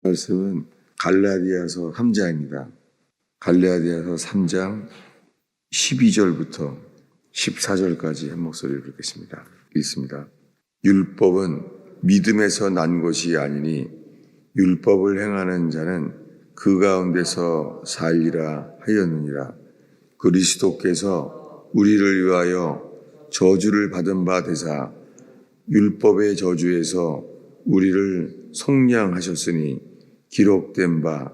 말씀은 갈라디아서 3장입니다. 갈라디아서 3장 12절부터 14절까지 한 목소리를 읽겠습니다. 읽습니다. 율법은 믿음에서 난 것이 아니니 율법을 행하는 자는 그 가운데서 살리라 하였느니라. 그리스도께서 우리를 위하여 저주를 받은 바 되사 율법의 저주에서 우리를 속량하셨으니 기록된 바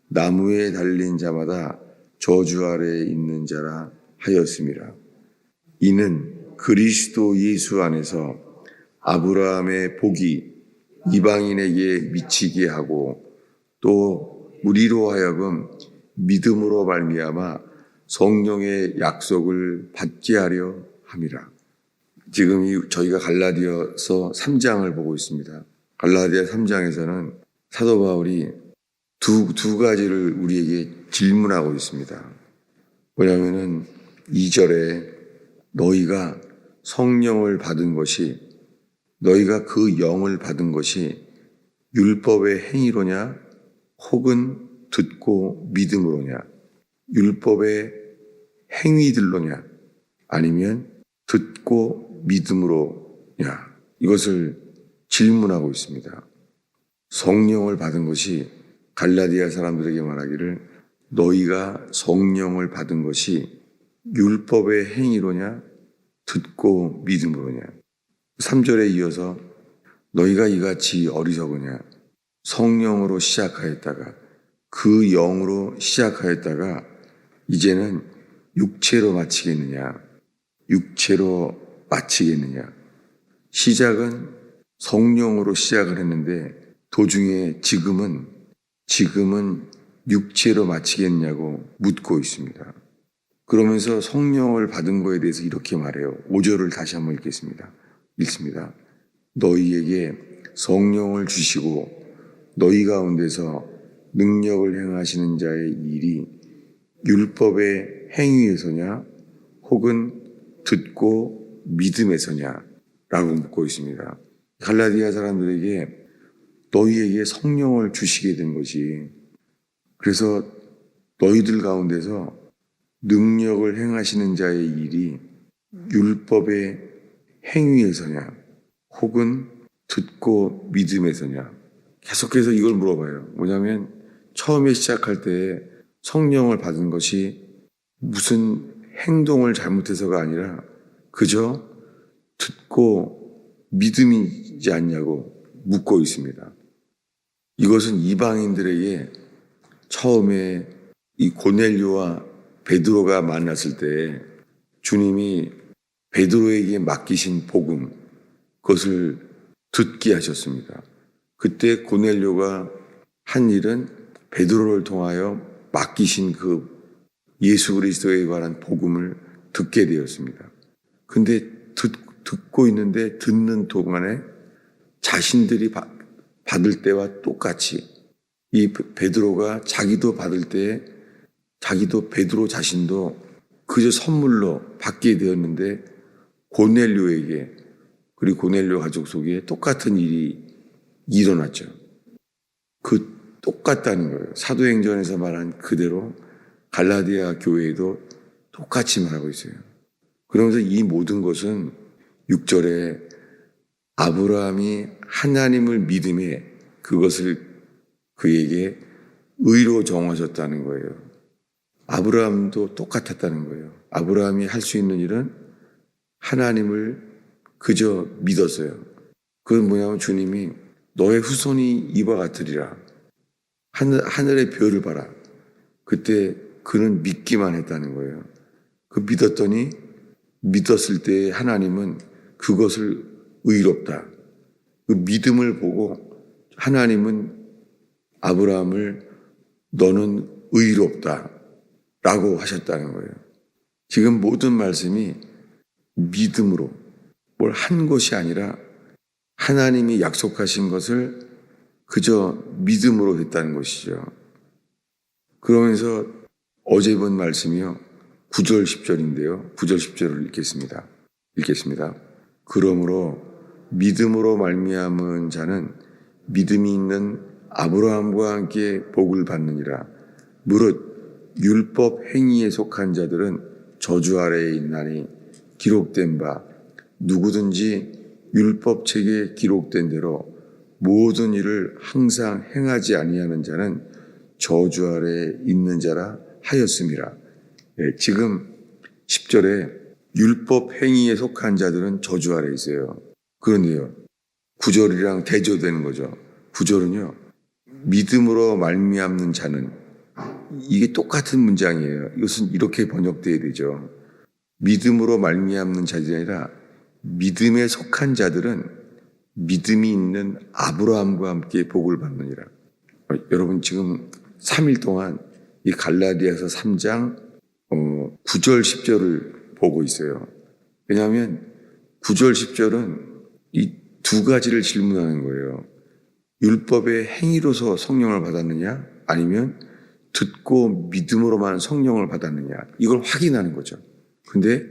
나무에 달린 자마다 저주 아래에 있는 자라 하였음이라. 이는 그리스도 예수 안에서 아브라함의 복이 이방인에게 미치게 하고 또 우리로 하여금 믿음으로 말미암아 성령의 약속을 받게 하려 함이라. 지금 저희가 갈라디아서 3장을 보고 있습니다. 갈라디아 3장에서는 사도 바울이 두 가지를 우리에게 질문하고 있습니다. 뭐냐면은 2절에 너희가 성령을 받은 것이, 너희가 그 영을 받은 것이 율법의 행위로냐 혹은 듣고 믿음으로냐, 율법의 행위들로냐 아니면 듣고 믿음으로냐, 이것을 질문하고 있습니다. 성령을 받은 것이, 갈라디아 사람들에게 말하기를 너희가 성령을 받은 것이 율법의 행위로냐 듣고 믿음으로냐. 3절에 이어서 너희가 이같이 어리석으냐, 성령으로 시작하였다가 그 영으로 시작하였다가 이제는 육체로 마치겠느냐, 육체로 마치겠느냐. 시작은 성령으로 시작을 했는데 도중에 지금은 육체로 마치겠냐고 묻고 있습니다. 그러면서 성령을 받은 거에 대해서 이렇게 말해요. 5절을 다시 한번 읽습니다. 너희에게 성령을 주시고 너희 가운데서 능력을 행하시는 자의 일이 율법의 행위에서냐 혹은 듣고 믿음에서냐 라고 묻고 있습니다. 갈라디아 사람들에게 너희에게 성령을 주시게 된 것이, 그래서 너희들 가운데서 능력을 행하시는 자의 일이 율법의 행위에서냐 혹은 듣고 믿음에서냐. 계속해서 이걸 물어봐요. 뭐냐면 처음에 시작할 때 성령을 받은 것이 무슨 행동을 잘못해서가 아니라 그저 듣고 믿음이지 않냐고 묻고 있습니다. 이것은 이방인들에게 처음에 이 고넬료와 베드로가 만났을 때 주님이 베드로에게 맡기신 복음, 그것을 듣게 하셨습니다. 그때 고넬료가 한 일은 베드로를 통하여 맡기신 그 예수 그리스도에 관한 복음을 듣게 되었습니다. 근데 듣고 있는데 듣는 동안에 자신들이 받을 때와 똑같이 이 베드로가 자기도 받을 때 자기도 베드로 자신도 그저 선물로 받게 되었는데 고넬료에게, 그리고 고넬료 가족 속에 똑같은 일이 일어났죠. 그 똑같다는 거예요. 사도행전에서 말한 그대로 갈라디아 교회에도 똑같이 말하고 있어요. 그러면서 이 모든 것은 6절에 아브라함이 하나님을 믿음에 그것을 그에게 의로 정하셨다는 거예요. 아브라함도 똑같았다는 거예요. 아브라함이 할 수 있는 일은 하나님을 그저 믿었어요. 그건 뭐냐면 주님이 너의 후손이 이와 같으리라. 하늘의 별을 봐라. 그때 그는 믿기만 했다는 거예요. 그 믿었을 때 하나님은 그것을 의롭다. 그 믿음을 보고 하나님은 아브라함을 너는 의롭다 라고 하셨다는 거예요. 지금 모든 말씀이 믿음으로 뭘 한 것이 아니라 하나님이 약속하신 것을 그저 믿음으로 했다는 것이죠. 그러면서 어제 본 말씀이요, 9절 10절인데요. 9절 10절을 읽겠습니다. 그러므로 믿음으로 말미암은 자는 믿음이 있는 아브라함과 함께 복을 받느니라. 무릇 율법 행위에 속한 자들은 저주 아래에 있나니 기록된 바 누구든지 율법책에 기록된 대로 모든 일을 항상 행하지 아니하는 자는 저주 아래에 있는 자라 하였음이라. 지금 10절에 율법 행위에 속한 자들은 저주 아래에 있어요. 그런데요, 9절이랑 대조되는 거죠. 9절은요, 믿음으로 말미암는 자는, 이게 똑같은 문장이에요. 이것은 이렇게 번역돼야 되죠. 믿음으로 말미암는 자들이 아니라 믿음에 속한 자들은 믿음이 있는 아브라함과 함께 복을 받느니라. 여러분 지금 3일 동안 이 갈라디아서 3장 9절 10절을 보고 있어요. 왜냐하면 9절 10절은 이 두 가지를 질문하는 거예요. 율법의 행위로서 성령을 받았느냐, 아니면 듣고 믿음으로만 성령을 받았느냐, 이걸 확인하는 거죠. 근데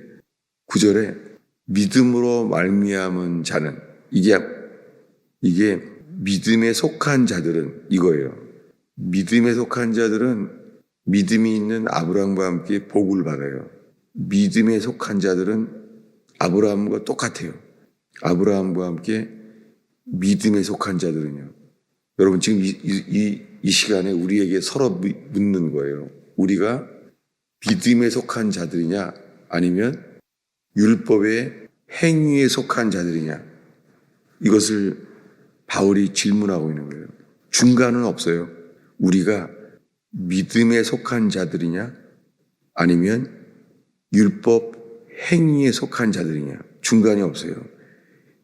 9절에 믿음으로 말미암은 자는, 이게 믿음에 속한 자들은 이거예요. 믿음에 속한 자들은 믿음이 있는 아브라함과 함께 복을 받아요. 믿음에 속한 자들은 아브라함과 똑같아요. 아브라함과 함께 믿음에 속한 자들은요. 여러분 지금 이 시간에 우리에게 서로 묻는 거예요. 우리가 믿음에 속한 자들이냐, 아니면 율법의 행위에 속한 자들이냐, 이것을 바울이 질문하고 있는 거예요. 중간은 없어요. 우리가 믿음에 속한 자들이냐, 아니면 율법 행위에 속한 자들이냐, 중간이 없어요.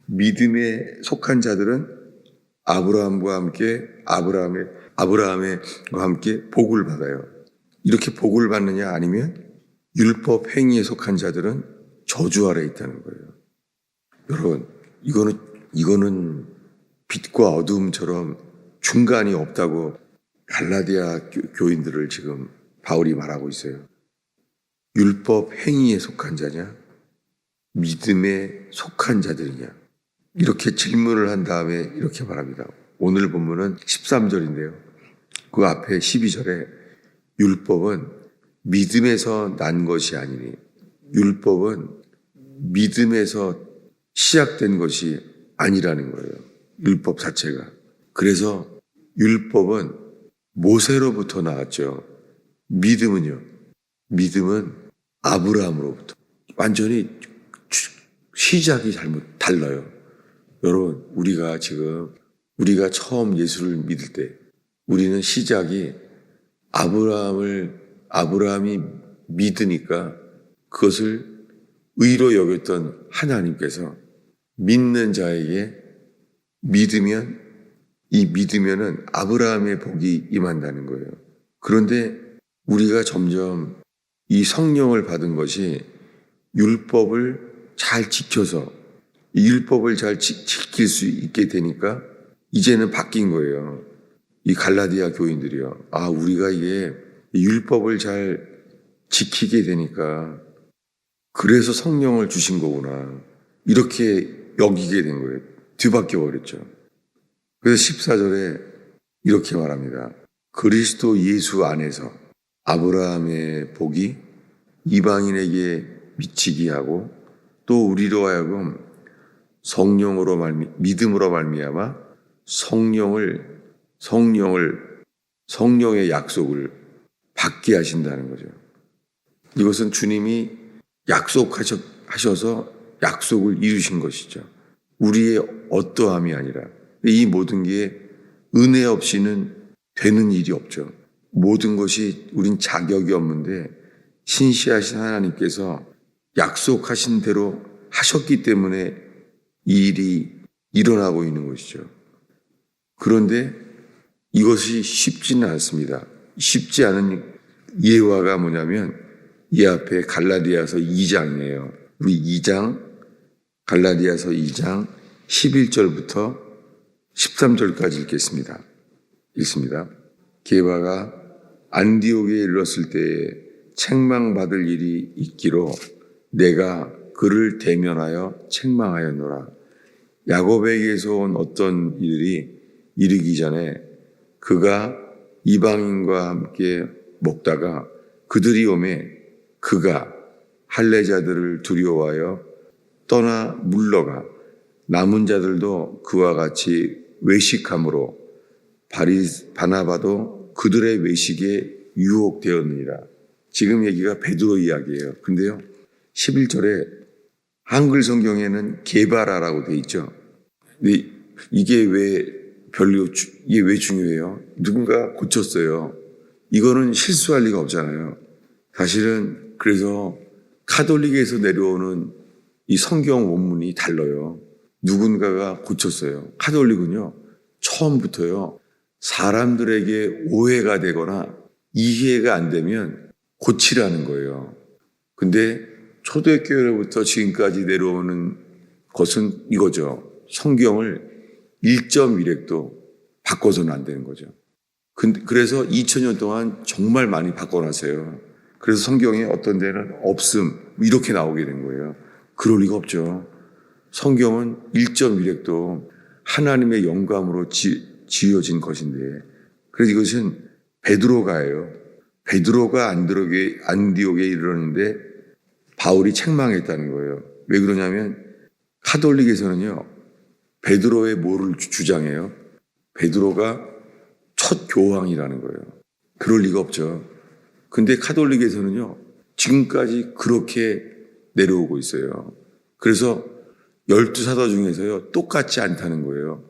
믿음에 속한 자들은 아브라함과 함께 아브라함과 함께 복을 받아요. 이렇게 복을 받느냐, 아니면 율법 행위에 속한 자들은 저주 아래 있다는 거예요. 여러분, 이거는 빛과 어둠처럼 중간이 없다고 갈라디아 교인들을 지금 바울이 말하고 있어요. 율법 행위에 속한 자냐, 믿음에 속한 자들이냐, 이렇게 질문을 한 다음에 이렇게 말합니다. 오늘 본문은 13절인데요. 그 앞에 12절에 율법은 믿음에서 난 것이 아니니, 율법은 믿음에서 시작된 것이 아니라는 거예요. 율법 자체가. 그래서 율법은 모세로부터 나왔죠. 믿음은 아브라함으로부터. 완전히 시작이 달라요. 여러분, 우리가 처음 예수를 믿을 때 우리는 시작이 아브라함이 믿으니까 그것을 의로 여겼던 하나님께서 믿는 자에게 믿으면은 아브라함의 복이 임한다는 거예요. 그런데 우리가 점점 이 성령을 받은 것이 율법을 잘 지켜서 이 율법을 잘 지킬 수 있게 되니까 이제는 바뀐 거예요. 이 갈라디아 교인들이요. 우리가 이게 율법을 잘 지키게 되니까 그래서 성령을 주신 거구나, 이렇게 여기게 된 거예요. 뒤바뀌어 버렸죠. 그래서 14절에 이렇게 말합니다. 그리스도 예수 안에서 아브라함의 복이 이방인에게 미치게 하고 또 우리로 하여금 믿음으로 말미암아 성령의 약속을 받게 하신다는 거죠. 이것은 주님이 약속하셔서 약속을 이루신 것이죠. 우리의 어떠함이 아니라, 이 모든 게 은혜 없이는 되는 일이 없죠. 모든 것이 우린 자격이 없는데 신실하신 하나님께서 약속하신 대로 하셨기 때문에 이 일이 일어나고 있는 것이죠. 그런데 이것이 쉽지는 않습니다. 쉽지 않은 예화가 뭐냐면 이 앞에 갈라디아서 2장이에요. 우리 갈라디아서 2장 11절부터 13절까지 읽겠습니다. 읽습니다. 게바가 안디옥에 이르렀을 때에 책망받을 일이 있기로 내가 그를 대면하여 책망하였노라. 야곱에게서 온 어떤 일이 이르기 전에 그가 이방인과 함께 먹다가 그들이 오매 그가 할례자들을 두려워하여 떠나 물러가 남은 자들도 그와 같이 외식함으로 바나바도 그들의 외식에 유혹되었느니라. 지금 얘기가 베드로 이야기예요. 근데요, 11절에 한글 성경에는 게바라라고 돼 있죠. 근데 이게 왜 중요해요? 누군가 고쳤어요. 이거는 실수할 리가 없잖아요. 사실은 그래서 카톨릭에서 내려오는 이 성경 원문이 달라요. 누군가가 고쳤어요. 카톨릭은요, 처음부터요, 사람들에게 오해가 되거나 이해가 안 되면 고치라는 거예요. 근데 초대교회로부터 지금까지 내려오는 것은 이거죠. 성경을 1.1획도 바꿔서는 안 되는 거죠. 그래서 2000년 동안 정말 많이 바꿔놨어요. 그래서 성경에 어떤 데는 없음 이렇게 나오게 된 거예요. 그럴 리가 없죠. 성경은 1.1획도 하나님의 영감으로 지어진 것인데, 그래서 이것은 베드로가예요. 베드로가 안디옥에 이르렀는데 바울이 책망했다는 거예요. 왜 그러냐면 카톨릭에서는요, 베드로의 뭐를 주장해요? 베드로가 첫 교황이라는 거예요. 그럴 리가 없죠. 근데 카톨릭에서는요, 지금까지 그렇게 내려오고 있어요. 그래서 12사도 중에서요, 똑같지 않다는 거예요.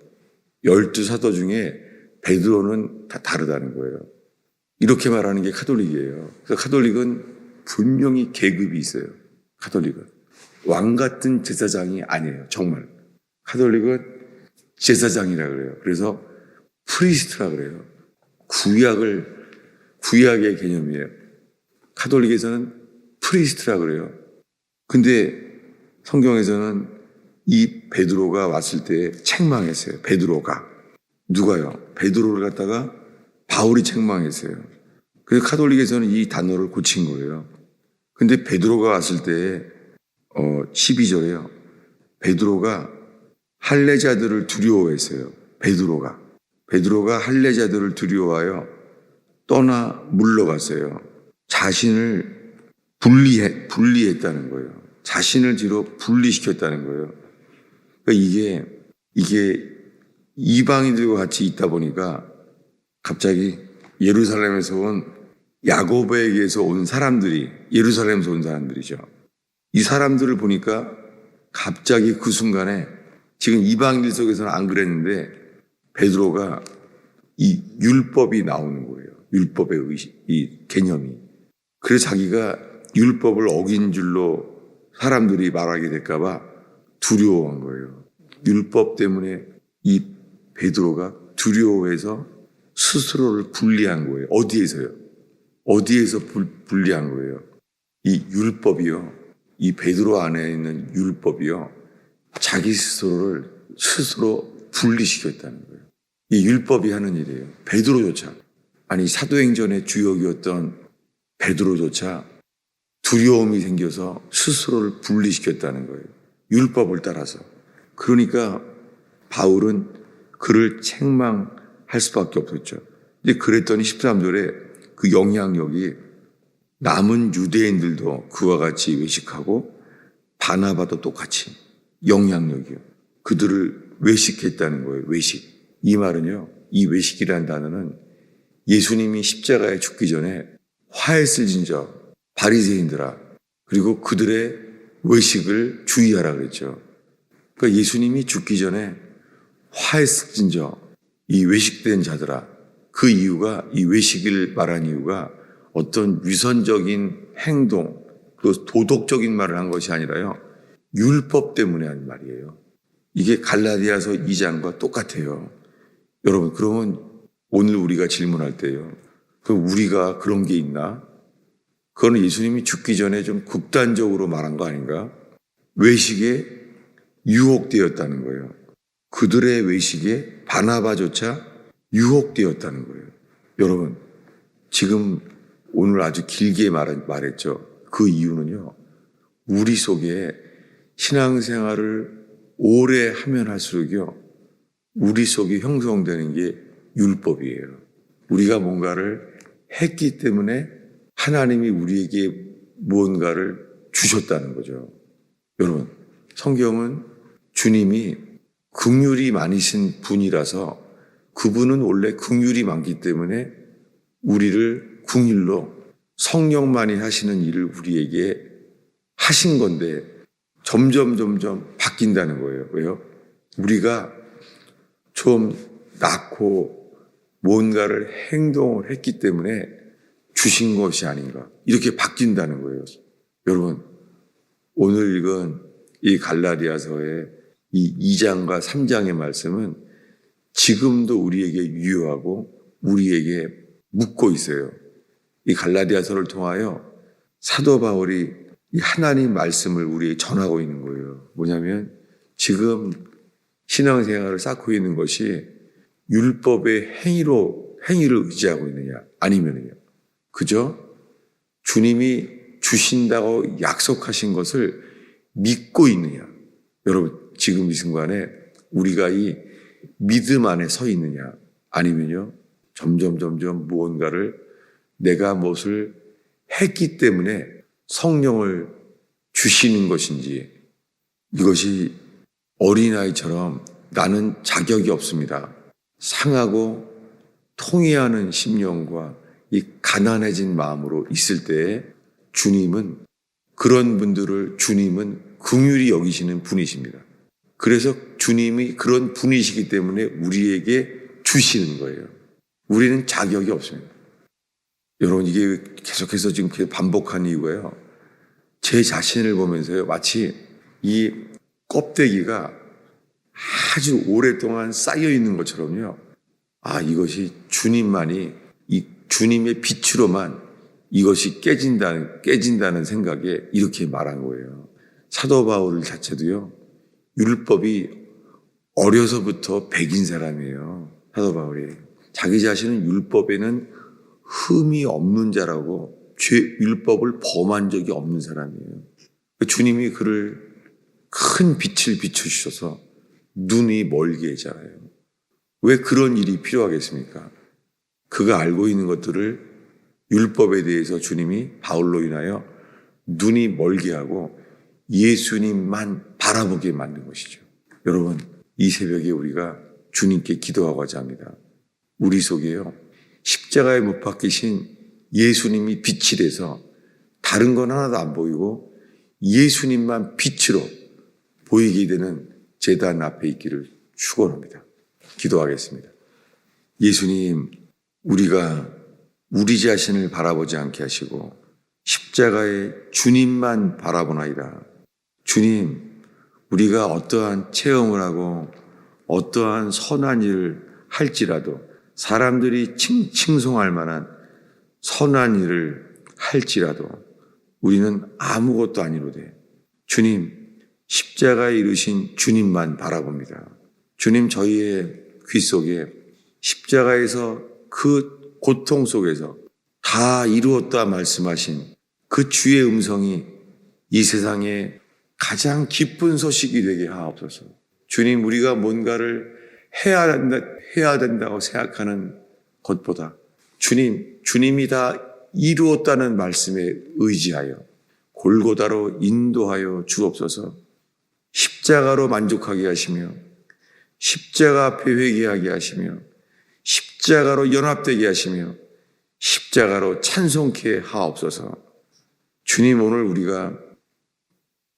12사도 중에 베드로는 다 다르다는 거예요. 이렇게 말하는 게 카톨릭이에요. 그래서 카톨릭은 분명히 계급이 있어요. 카톨릭은 왕 같은 제사장이 아니에요. 정말 카톨릭은 제사장이라 그래요. 그래서 프리스트라 그래요. 구약의 개념이에요. 카톨릭에서는 프리스트라 그래요. 근데 성경에서는 이 베드로가 왔을 때 책망했어요. 베드로가. 누가요? 베드로를 갖다가 바울이 책망했어요. 그래서 카톨릭에서는 이 단어를 고친 거예요. 근데 베드로가 왔을 때 12절에요. 베드로가 할례자들을 두려워했어요. 베드로가 할례자들을 두려워하여 떠나 물러갔어요. 자신을 분리했다는 거예요. 자신을 뒤로 분리시켰다는 거예요. 그러니까 이게 이방인들과 같이 있다 보니까 갑자기 예루살렘에서 온 야고보에게서 온 사람들이, 예루살렘에서 온 사람들이죠. 이 사람들을 보니까 갑자기 그 순간에, 지금 이방인들 속에서는 안 그랬는데 베드로가 이 율법이 나오는 거예요. 율법의 이 개념이. 그래서 자기가 율법을 어긴 줄로 사람들이 말하게 될까 봐 두려워한 거예요. 율법 때문에 이 베드로가 두려워해서 스스로를 분리한 거예요. 어디에서 분리한 거예요? 이 율법이요. 이 베드로 안에 있는 율법이요. 자기 스스로를 스스로 분리시켰다는 거예요. 이 율법이 하는 일이에요. 베드로조차, 아니 사도행전의 주역이었던 베드로조차 두려움이 생겨서 스스로를 분리시켰다는 거예요. 율법을 따라서. 그러니까 바울은 그를 책망할 수밖에 없었죠. 이제 그랬더니 13절에 그 영향력이 남은 유대인들도 그와 같이 외식하고 바나바도 똑같이 영향력이요. 그들을 외식했다는 거예요. 외식. 이 말은요, 이 외식이라는 단어는 예수님이 십자가에 죽기 전에 화했을 진저 바리새인들아, 그리고 그들의 외식을 주의하라 그랬죠. 그러니까 예수님이 죽기 전에 화했을 진저 이 외식된 자들아, 그 이유가, 이 외식을 말한 이유가 어떤 위선적인 행동, 그 도덕적인 말을 한 것이 아니라요, 율법 때문에 한 말이에요. 이게 갈라디아서 2장과 똑같아요. 여러분, 그러면 오늘 우리가 질문할 때요, 그럼 우리가 그런 게 있나? 그거는 예수님이 죽기 전에 좀 극단적으로 말한 거 아닌가? 외식에 유혹되었다는 거예요. 그들의 외식에 바나바조차 유혹되었다는 거예요. 여러분, 지금 오늘 아주 길게 말했죠. 그 이유는요, 우리 속에 신앙생활을 오래 하면 할수록요, 우리 속에 형성되는 게 율법이에요. 우리가 뭔가를 했기 때문에 하나님이 우리에게 무언가를 주셨다는 거죠. 여러분, 성경은 주님이 긍휼이 많으신 분이라서 그분은 원래 긍휼이 많기 때문에 우리를 긍휼로 성령만이 하시는 일을 우리에게 하신 건데 점점 바뀐다는 거예요. 왜요? 우리가 좀 낳고 뭔가를 행동을 했기 때문에 주신 것이 아닌가. 이렇게 바뀐다는 거예요. 여러분, 오늘 읽은 이 갈라디아서의 이 2장과 3장의 말씀은 지금도 우리에게 유효하고 우리에게 묻고 있어요. 이 갈라디아서를 통하여 사도 바울이 이 하나님 말씀을 우리에게 전하고 있는 거예요. 뭐냐면 지금 신앙생활을 쌓고 있는 것이 율법의 행위를 의지하고 있느냐 아니면요. 그저 주님이 주신다고 약속하신 것을 믿고 있느냐. 여러분 지금 이 순간에 우리가 이 믿음 안에 서 있느냐 아니면요. 점점 무언가를 내가 무엇을 했기 때문에 성령을 주시는 것인지 이것이 어린아이처럼 나는 자격이 없습니다. 상하고 통회하는 심령과 이 가난해진 마음으로 있을 때에 주님은 그런 분들을 주님은 긍휼히 여기시는 분이십니다. 그래서 주님이 그런 분이시기 때문에 우리에게 주시는 거예요. 우리는 자격이 없습니다. 여러분 이게 계속해서 지금 반복한 이유가요. 제 자신을 보면서요. 마치 이 껍데기가 아주 오랫동안 쌓여 있는 것처럼요. 아, 이것이 주님만이 이 주님의 빛으로만 이것이 깨진다는 생각에 이렇게 말한 거예요. 사도 바울 자체도요. 율법이 어려서부터 배긴 사람이에요. 사도 바울이. 자기 자신은 율법에는 흠이 없는 자라고 율법을 범한 적이 없는 사람이에요. 주님이 그를 큰 빛을 비춰주셔서 눈이 멀게 했잖아요. 왜 그런 일이 필요하겠습니까? 그가 알고 있는 것들을 율법에 대해서 주님이 바울로 인하여 눈이 멀게 하고 예수님만 바라보게 만든 것이죠. 여러분, 이 새벽에 우리가 주님께 기도하고자 합니다. 우리 속에요. 십자가에 못 박히신 예수님이 빛이 돼서 다른 건 하나도 안 보이고 예수님만 빛으로 보이게 되는 제단 앞에 있기를 축원합니다. 기도하겠습니다. 예수님, 우리가 우리 자신을 바라보지 않게 하시고 십자가의 주님만 바라보나이다. 주님, 우리가 어떠한 체험을 하고 어떠한 선한 일을 할지라도 사람들이 칭송할 만한 선한 일을 할지라도 우리는 아무것도 아니로되 주님, 십자가에 이르신 주님만 바라봅니다. 주님, 저희의 귀 속에 십자가에서 그 고통 속에서 다 이루었다 말씀하신 그 주의 음성이 이 세상에 가장 기쁜 소식이 되게 하옵소서. 주님, 우리가 뭔가를 해야 된다고 생각하는 것보다 주님이 다 이루었다는 말씀에 의지하여 골고다로 인도하여 주옵소서. 십자가로 만족하게 하시며 십자가 앞에 회개하게 하시며 십자가로 연합되게 하시며 십자가로 찬송케 하옵소서. 주님, 오늘 우리가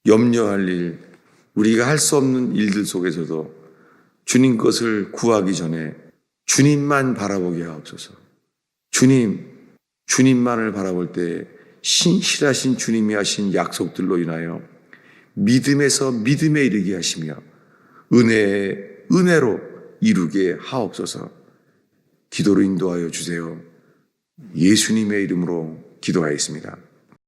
염려할 일, 우리가 할 수 없는 일들 속에서도 주님 것을 구하기 전에 주님만 바라보게 하옵소서. 주님만을 바라볼 때 신실하신 주님이 하신 약속들로 인하여 믿음에서 믿음에 이르게 하시며 은혜로 이루게 하옵소서. 기도로 인도하여 주세요. 예수님의 이름으로 기도하였습니다.